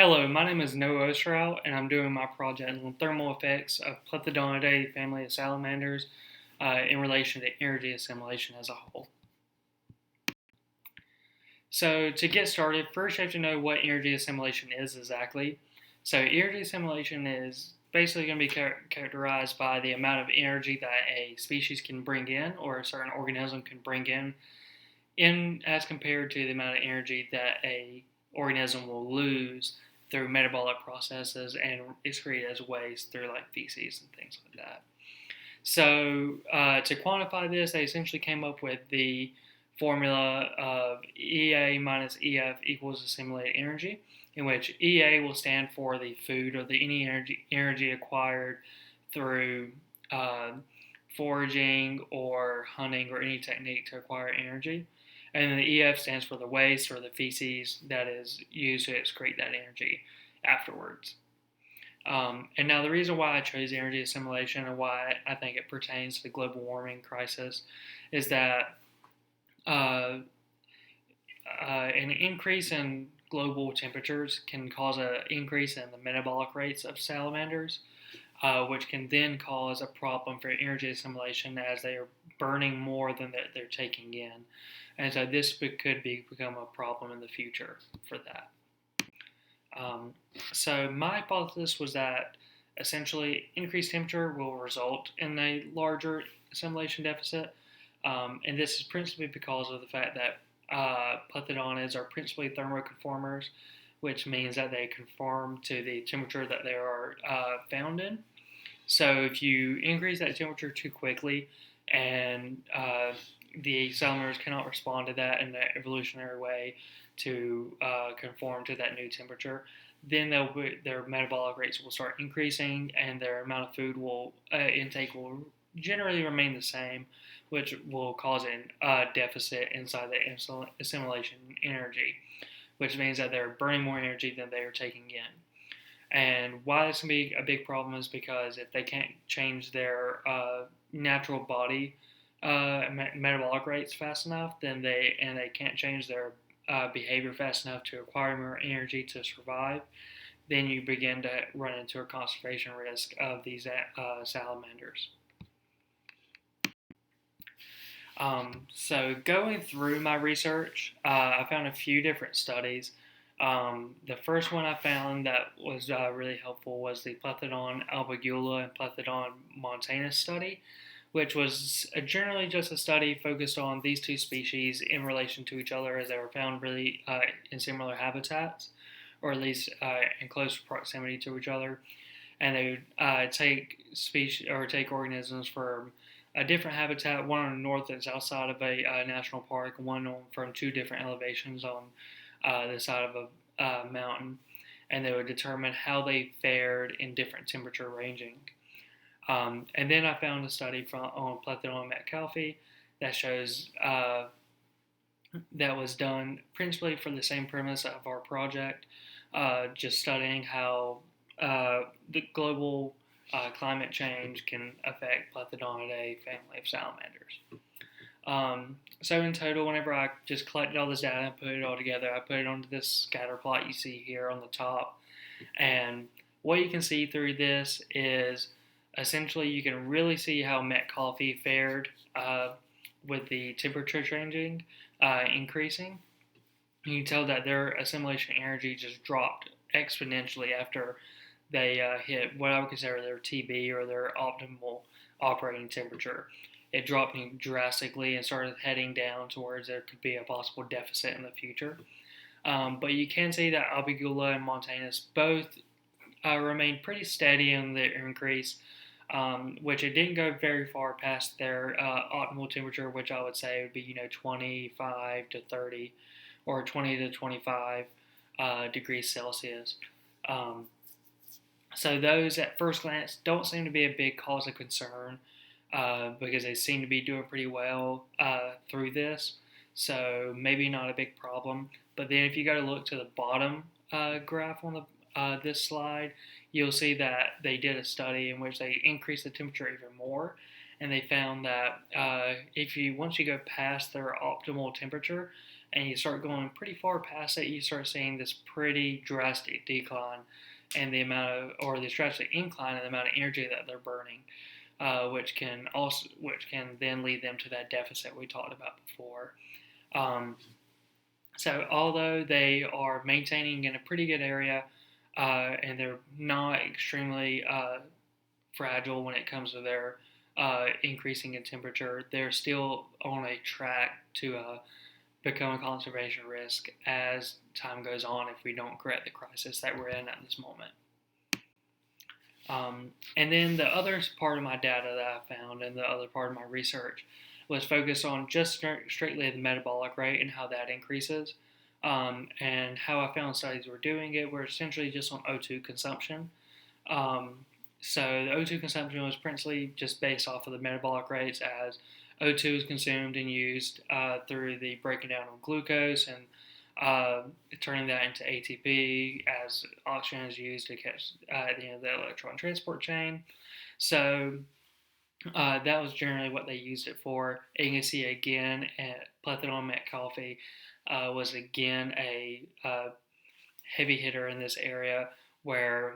Hello, my name is Noah OsterhoudtNoah, and I'm doing my project on thermal effects of Plethodontidae family of salamanders in relation to energy assimilation as a whole. So to get started, first you have to know what energy assimilation is exactly. So energy assimilation is basically going to be characterized by the amount of energy that a species can bring in or a certain organism can bring in as compared to the amount of energy that a organism will lose through metabolic processes and excrete as waste through like feces and things like that. So to quantify this, they essentially came up with the formula of EA minus EF equals assimilated energy, in which EA will stand for the food or the any energy acquired through foraging or hunting or any technique to acquire energy. And then the EF stands for the waste or the feces that is used to excrete that energy afterwards. And now the reason why I chose energy assimilation and why I think it pertains to the global warming crisis is that an increase in global temperatures can cause an increase in the metabolic rates of salamanders, which can then cause a problem for energy assimilation as they are burning more than they're taking in. And so this could become a problem in the future for that. So my hypothesis was that essentially increased temperature will result in a larger assimilation deficit. And this is principally because of the fact that plethodontids are principally thermoconformers, which means that they conform to the temperature that they are found in. So if you increase that temperature too quickly and the salamanders cannot respond to that in an evolutionary way to conform to that new temperature, then their metabolic rates will start increasing and their amount of food intake will generally remain the same, which will cause a deficit inside the assimilation energy, which means that they're burning more energy than they are taking in. And why this can be a big problem is because if they can't change their natural body metabolic rates fast enough, then they can't change their behavior fast enough to acquire more energy to survive, then you begin to run into a conservation risk of these salamanders. So going through my research, I found a few different studies. The first one I found that was really helpful was the Plethodon albigula and Plethodon montanus study, which was generally just a study focused on these two species in relation to each other as they were found really in similar habitats, or at least in close proximity to each other. And they would take organisms from a different habitat, one on the north and south side of a national park, one from two different elevations on the side of a mountain, and they would determine how they fared in different temperature ranging. And then I found a study on Plethodon metcalfi that shows that was done principally for the same premise of our project, just studying how the global climate change can affect Plethodontidae family of salamanders. So in total, whenever I just collected all this data and put it all together, I put it onto this scatter plot you see here on the top. And what you can see through this is essentially you can really see how metcalfi fared with the temperature changing, increasing. You can tell that their assimilation energy just dropped exponentially after they hit what I would consider their TB or their optimal operating temperature. It dropped drastically and started heading down towards there could be a possible deficit in the future. But you can see that albigula and montanus both remained pretty steady in their increase, which it didn't go very far past their optimal temperature, which I would say would be 25 to 30 or 20 to 25 degrees Celsius. So those at first glance don't seem to be a big cause of concern because they seem to be doing pretty well through this. So maybe not a big problem. But then if you go to look to the bottom graph on this slide, you'll see that they did a study in which they increased the temperature even more. And they found that once you go past their optimal temperature and you start going pretty far past it, you start seeing this pretty drastic decline in the amount of, or this drastic incline in the amount of energy that they're burning, which can then lead them to that deficit we talked about before. So although they are maintaining in a pretty good area, and they're not extremely fragile when it comes to their increasing in temperature, they're still on a track to become a conservation risk as time goes on if we don't correct the crisis that we're in at this moment. And then the other part of my data that I found and the other part of my research was focused on just strictly the metabolic rate and how that increases. And how I found studies were doing it were essentially just on O2 consumption. So the O2 consumption was principally just based off of the metabolic rates as O2 is consumed and used through the breaking down of glucose and turning that into ATP as oxygen is used to catch at the end of the electron transport chain. So that was generally what they used it for. And you can see again, plethodon met coffee was again a heavy hitter in this area where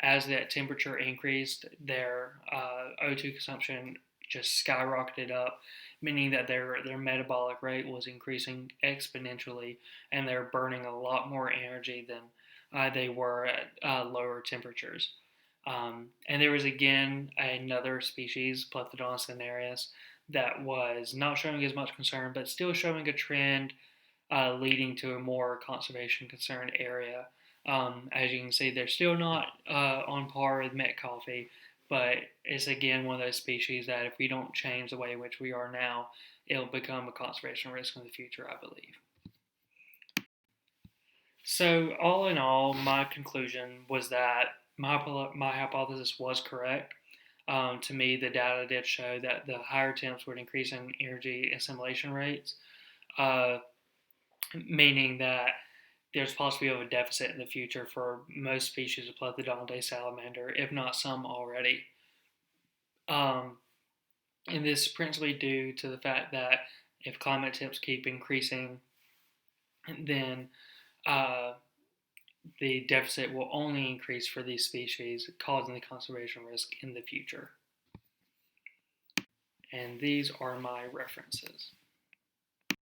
as that temperature increased, their O2 consumption just skyrocketed up, meaning that their metabolic rate was increasing exponentially and they're burning a lot more energy than they were at lower temperatures. And there was again another species, Plethodon cinereus, that was not showing as much concern, but still showing a trend leading to a more conservation concerned area. As you can see, they're still not on par with met coffee, but it's again one of those species that if we don't change the way in which we are now, it'll become a conservation risk in the future, I believe. So all in all, my conclusion was that my hypothesis was correct. To me, the data did show that the higher temps would increase in energy assimilation rates, meaning that there's possibly a deficit in the future for most species of Plethodon salamander, if not some already. And this is principally due to the fact that if climate temps keep increasing, then the deficit will only increase for these species, causing the conservation risk in the future. And these are my references.